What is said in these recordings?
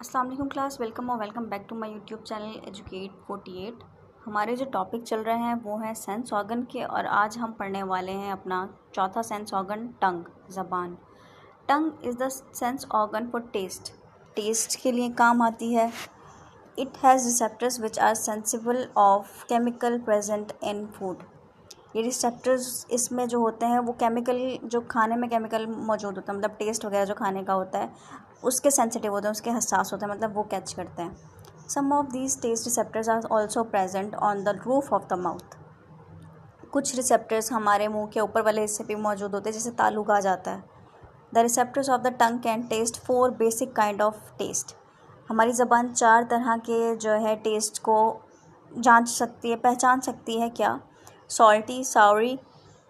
अस्सलाम वालेकुम class, welcome और welcome back to my YouTube channel Educate 48। हमारे जो टॉपिक चल रहे हैं वो हैं सेंस ऑर्गन के, और आज हम पढ़ने वाले हैं अपना चौथा सेंस ऑर्गन टंग, ज़बान। Tongue is the sense organ for taste. Taste के लिए काम आती है। It has receptors which are sensible of chemical present in food. ये रिसेप्टर्स इसमें जो होते हैं वो केमिकल, जो खाने में केमिकल मौजूद होता है, मतलब टेस्ट वगैरह जो खाने का होता है उसके सेंसिटिव होते हैं, उसके हसास होते हैं, मतलब वो कैच करते हैं। Some of these test receptors are also present on the roof of the mouth. कुछ रिसेप्टर्स हमारे मुंह के ऊपर वाले हिस्से पे मौजूद होते हैं, जैसे तालू कहा जाता है। The receptors of the tongue can taste 4 basic kind of taste. हमारी ज़बान 4 तरह के जो है टेस्ट को जांच सकती है, पहचान सकती है। क्या? Salty, Sawari,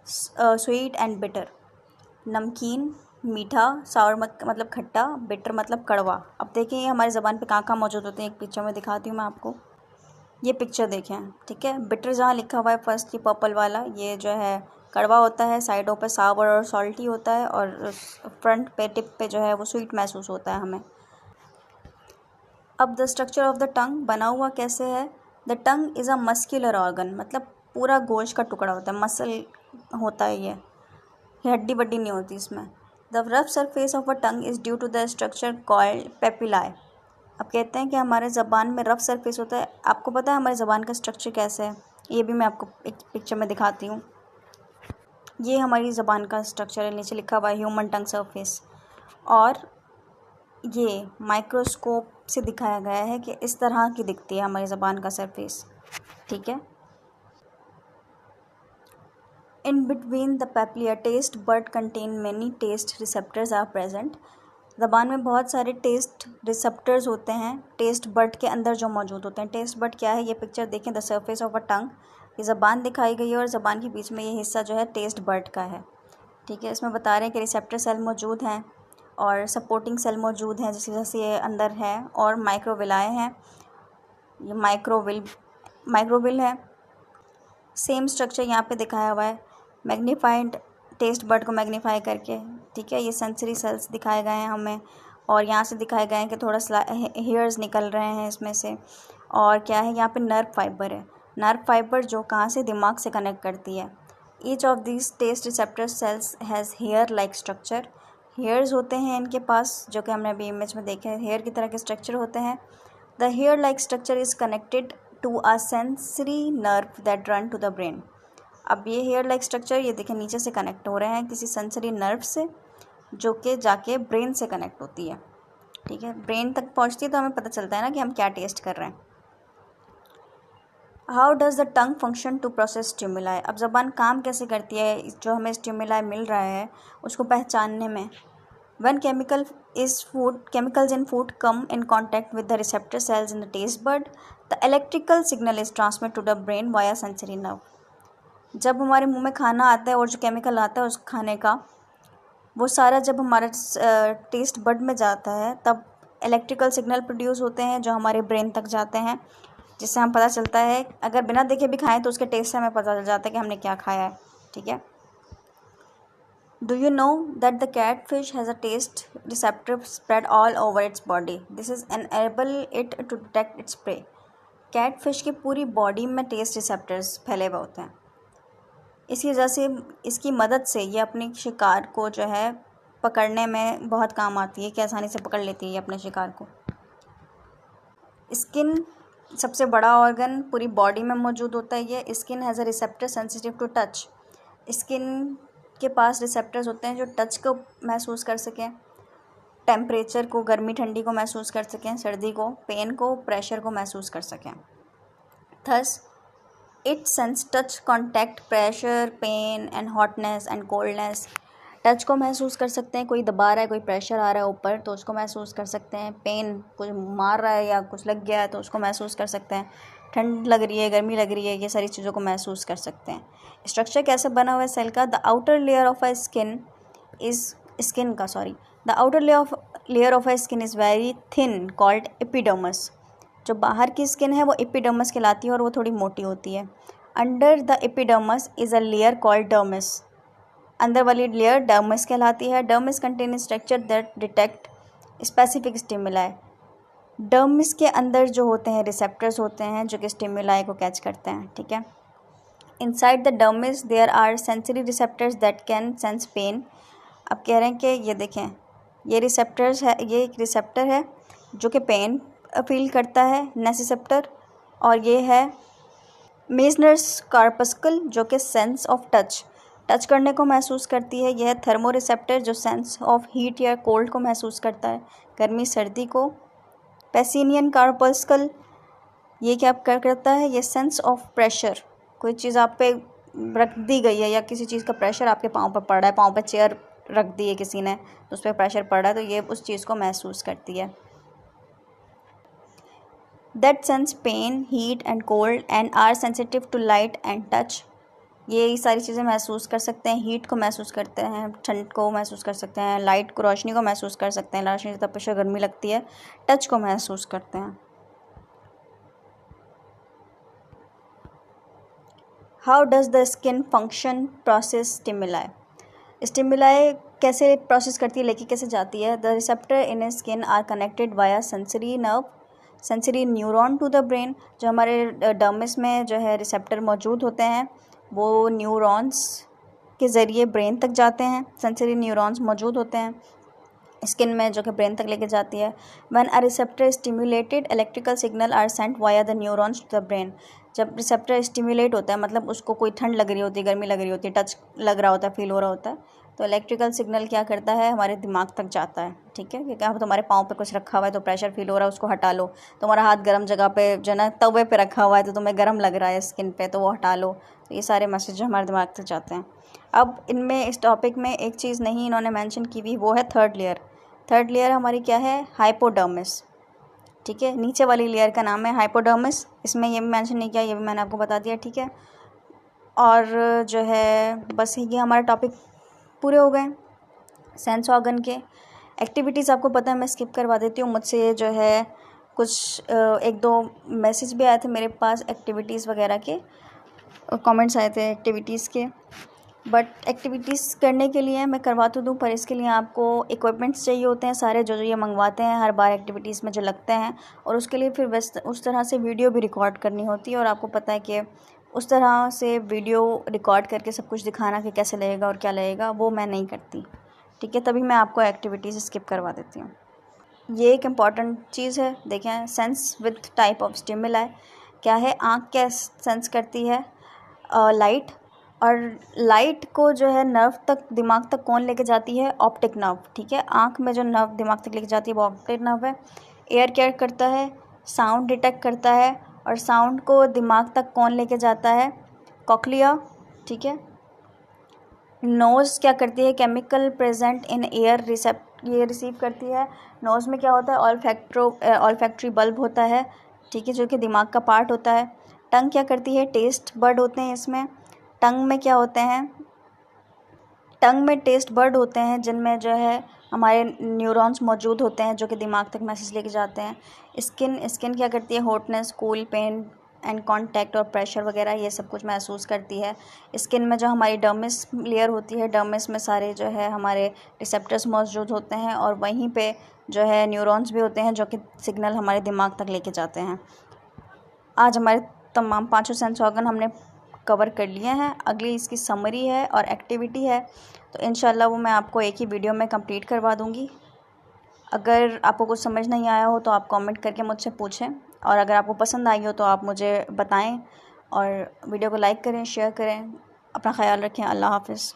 sweet and bitter. नमकीन, मीठा, सावर मतलब खट्टा, बिटर मतलब कड़वा। अब देखें ये हमारी ज़बान पे कहाँ कहाँ मौजूद होते हैं, एक पिक्चर में दिखाती हूँ मैं आपको। ये पिक्चर देखें, ठीक है। बिटर जहाँ लिखा हुआ है फर्स्ट, ये पर्पल वाला, ये जो है कड़वा होता है, साइडों पे सावर और सॉल्टी होता है, और फ्रंट पे टिप पे जो है वो स्वीट महसूस होता है हमें। अब द स्ट्रक्चर ऑफ द टंग बना हुआ कैसे है? The tongue is a muscular organ, मतलब पूरा गोश्त का टुकड़ा होता है, मसल होता है ये हड्डी बड्डी नहीं होती इसमें। The rough surface of a tongue is due to the structure called papillae. अब कहते हैं कि हमारे ज़बान में रफ सरफेस होता है। आपको पता है हमारी ज़बान का स्ट्रक्चर कैसे है? ये भी मैं आपको एक पिक्चर में दिखाती हूँ। ये हमारी ज़बान का स्ट्रक्चर है, नीचे लिखा हुआ है ह्यूमन टंग सरफेस, और ये माइक्रोस्कोप से दिखाया गया है कि इस तरह की दिखती है हमारी ज़बान का सरफेस, ठीक है। In between the papilla taste bud contain many taste receptors are present। ज़बान में बहुत सारे टेस्ट रिसेप्टर्स होते हैं, टेस्ट बड के अंदर जो मौजूद होते हैं। टेस्ट बड क्या है? ये पिक्चर देखें, द सरफेस ऑफ अ टंग। ये ज़बान दिखाई गई है और ज़बान के बीच में ये हिस्सा जो है टेस्ट बड का है, ठीक है। इसमें बता रहे हैं कि रिसेप्टर सेल मौजूद हैं और सपोर्टिंग सेल मौजूद हैं, जिसकी वजह से ये अंदर है, और माइक्रोविलाए हैं। ये माइक्रोविल है। सेम स्ट्रक्चर यहाँ पे दिखाया हुआ है, मैग्नीफाइड टेस्ट बड को मैग्नीफाई करके, ठीक है। ये सेंसरी सेल्स दिखाए गए हैं हमें, और यहाँ से दिखाए गए हैं कि थोड़ा हेयर्स निकल रहे हैं इसमें से। और क्या है, यहाँ पे नर्व फाइबर है। नर्व फाइबर जो कहाँ से? दिमाग से कनेक्ट करती है। Each of this taste receptor cells has hair like structure. Hairs होते हैं इनके पास, जो कि हमने अभी इमेज में देखे, हेयर की तरह के स्ट्रक्चर होते हैं। The hair like structure is connected to a sensory nerve that run to the brain. अब ये हेयर लाइक स्ट्रक्चर, ये देखें, नीचे से कनेक्ट हो रहे हैं किसी सेंसरी नर्व से, जो कि जाके ब्रेन से कनेक्ट होती है, ठीक है। ब्रेन तक पहुंचती है तो हमें पता चलता है ना कि हम क्या टेस्ट कर रहे हैं। How does the tongue function to process stimuli. अब ज़बान काम कैसे करती है जो हमें स्टिमुलाई मिल रहा है उसको पहचानने में। When chemicals in food come in contact with the receptor cells in the taste bud, the electrical signal is transmitted to the brain via sensory nerve। जब हमारे मुंह में खाना आता है और जो केमिकल आता है उस खाने का, वो सारा जब हमारे टेस्ट बड में जाता है तब इलेक्ट्रिकल सिग्नल प्रोड्यूस होते हैं जो हमारे ब्रेन तक जाते हैं, जिससे हम पता चलता है, अगर बिना देखे भी खाएं तो उसके टेस्ट से हमें पता चल जाता है कि हमने क्या खाया है, ठीक है। Do you know that the catfish has a taste receptor spread all over its body? This is enable it to detect its prey। Catfish की पूरी बॉडी में टेस्ट रिसेप्टर्स फैले हुए होते हैं। इसी वजह से, इसकी मदद से ये अपने शिकार को जो है पकड़ने में बहुत काम आती है, कि आसानी से पकड़ लेती है ये अपने शिकार को। स्किन सबसे बड़ा ऑर्गन पूरी बॉडी में मौजूद होता है। ये skin has a receptor sensitive to touch. Skin के पास रिसेप्टर्स होते हैं जो टच को महसूस कर सकें, टेम्परेचर को, गर्मी ठंडी को महसूस कर सकें, सर्दी को, पेन को, प्रेशर को महसूस कर सकें। Thus it sense touch contact, pressure, pain and hotness and coldness. Touch को महसूस कर सकते हैं, कोई दबा रहा है, कोई प्रेशर आ रहा है ऊपर तो उसको महसूस कर सकते हैं। पेन, कुछ मार रहा है या कुछ लग गया है तो उसको महसूस कर सकते हैं। ठंड लग रही है, गर्मी लग रही है, ये सारी चीज़ों को महसूस कर सकते हैं। स्ट्रक्चर कैसे बना हुआ है सेल का? The outer layer of a skin is very thin called epidermis. जो बाहर की स्किन है वो एपिडर्मस कहलाती है और वो थोड़ी मोटी होती है। Under the epidermis is a layer called dermis. अंदर वाली लेयर डर्मिस कहलाती है। Dermis contain structure that detect specific stimuli. Dermis के अंदर जो होते हैं रिसेप्टर्स होते हैं जो कि स्टिमुलाई को कैच करते हैं, ठीक है। Inside the dermis there are sensory receptors that can sense pain. अब कह रहे हैं कि ये देखें, ये रिसेप्टर्स है, ये एक रिसेप्टर है जो कि पेन फील करता है, नेसिसेप्टर। और ये है मेजनर्स कार्पस्कल जो कि सेंस ऑफ टच करने को महसूस करती है। यह है थर्मो रिसेप्टर जो सेंस ऑफ हीट या कोल्ड को महसूस करता है, गर्मी सर्दी को। पैसिनियन कार्पस्कल ये क्या करता है, ये सेंस ऑफ प्रेशर, कोई चीज़ आप पे रख दी गई है या किसी चीज़ का प्रेशर आपके पाँव पर पड़ रहा है, पाँव पे चेयर रख दी है किसी ने तो उस पर प्रेशर पड़ रहा है, तो ये उस चीज़ को महसूस करती है। That sense pain heat and cold and are sensitive to light and touch. ये सारी चीज़ें महसूस कर सकते हैं, हीट को महसूस करते हैं, ठंड को महसूस कर सकते हैं, लाइट को, रोशनी को महसूस कर सकते हैं, रोशनी से तब प्रेशर गर्मी लगती है, टच को महसूस करते हैं। How does the skin function process stimuli. Stimuli कैसे प्रोसेस करती है, लेके कैसे जाती है। The receptor in skin are connected via sensory nerve sensory neuron to the brain. जो हमारे डर्मिस में जो है रिसेप्टर मौजूद होते हैं वो न्यूरॉन्स के ज़रिए ब्रेन तक जाते हैं। सेंसरी न्यूरॉन्स मौजूद होते हैं स्किन में जो कि ब्रेन तक लेके जाती है। When a receptor stimulated electrical signal are sent via the neurons to the brain. जब रिसेप्टर स्टिमुलेट होता है मतलब उसको कोई ठंड लग रही होती है, गर्मी लग रही होती है, टच लग रहा होता है, फील हो रहा होता है, तो इलेक्ट्रिकल सिग्नल क्या करता है, हमारे दिमाग तक जाता है, ठीक है। क्योंकि अब तुम्हारे पाँव पे कुछ रखा हुआ है तो प्रेशर फील हो रहा है, उसको हटा लो। तुम्हारा हाथ गर्म जगह पे जो ना तवे पे रखा हुआ है तो तुम्हें गर्म लग रहा है स्किन पे, तो वो हटा लो। तो ये सारे मैसेज हमारे दिमाग तक जाते हैं। अब इनमें इस टॉपिक में एक चीज़ नहीं इन्होंने मेंशन की हुई, वो है थर्ड लेयर। थर्ड लेयर हमारी क्या है, हाइपोडर्मिस, ठीक है। नीचे वाली लेयर का नाम है हाइपोडर्मिस। इसमें ये भी मेंशन नहीं किया, ये भी मैंने आपको बता दिया, ठीक है। और जो है बस ये हमारे टॉपिक पूरे हो गए सेंस ऑर्गन के। एक्टिविटीज़ आपको पता है मैं स्किप करवा देती हूँ। मुझसे जो है कुछ एक दो मैसेज भी आए थे मेरे पास एक्टिविटीज़ वगैरह के, कमेंट्स आए थे एक्टिविटीज़ के, बट एक्टिविटीज़ करने के लिए मैं करवा तो दूँ पर इसके लिए आपको इक्विपमेंट्स चाहिए होते हैं सारे जो ये मंगवाते हैं हर बार एक्टिविटीज़ में जो लगते हैं, और उसके लिए फिर बस उस तरह से वीडियो भी रिकॉर्ड करनी होती है। और आपको पता है कि उस तरह से वीडियो रिकॉर्ड करके सब कुछ दिखाना कि कैसे लगेगा और क्या लगेगा, वो मैं नहीं करती, ठीक है। तभी मैं आपको एक्टिविटीज़ स्किप करवा देती हूँ। ये एक इम्पॉर्टेंट चीज़ है, देखें sense with type of stimuli क्या है। आँख क्या सेंस करती है, लाइट, और लाइट को जो है नर्व तक, दिमाग तक कौन लेके जाती है, ऑप्टिक नर्व, ठीक है। आँख में जो नर्व दिमाग तक लेके जाती है वो ऑप्टिक नर्व है। एयर क्या करता है, साउंड डिटेक्ट करता है, और साउंड को दिमाग तक कौन लेके जाता है, कॉक्लिया, ठीक है। नोज़ क्या करती है, केमिकल प्रेजेंट इन एयर ये रिसीव करती है। नोज़ में क्या होता है, ऑल्फैक्टरी बल्ब होता है, ठीक है, जो कि दिमाग का पार्ट होता है। टंग क्या करती है, टेस्ट बर्ड होते हैं इसमें। टंग में क्या होते हैं, टंग में टेस्ट बर्ड होते हैं जिनमें जो है हमारे न्यूरॉन्स मौजूद होते हैं जो कि दिमाग तक मैसेज लेके जाते हैं। स्किन क्या करती है, hotness, cool, pain and contact और प्रेशर वगैरह ये सब कुछ महसूस करती है। स्किन में जो हमारी डर्मिस लेयर होती है, डर्मिस में सारे जो है हमारे रिसेप्टर्स मौजूद होते हैं, और वहीं पे जो है न्यूरॉन्स भी होते हैं जो कि सिग्नल हमारे दिमाग तक लेके जाते हैं। आज हमारे तमाम पाँचों सेंस ऑर्गन हमने कवर कर लिए हैं। अगली इसकी समरी है और एक्टिविटी है, तो इंशाल्लाह वो मैं आपको एक ही वीडियो में कंप्लीट करवा दूँगी। अगर आपको कुछ समझ नहीं आया हो तो आप कमेंट करके मुझसे पूछें, और अगर आपको पसंद आई हो तो आप मुझे बताएं, और वीडियो को लाइक करें, शेयर करें। अपना ख्याल रखें। अल्लाह हाफ़िज़।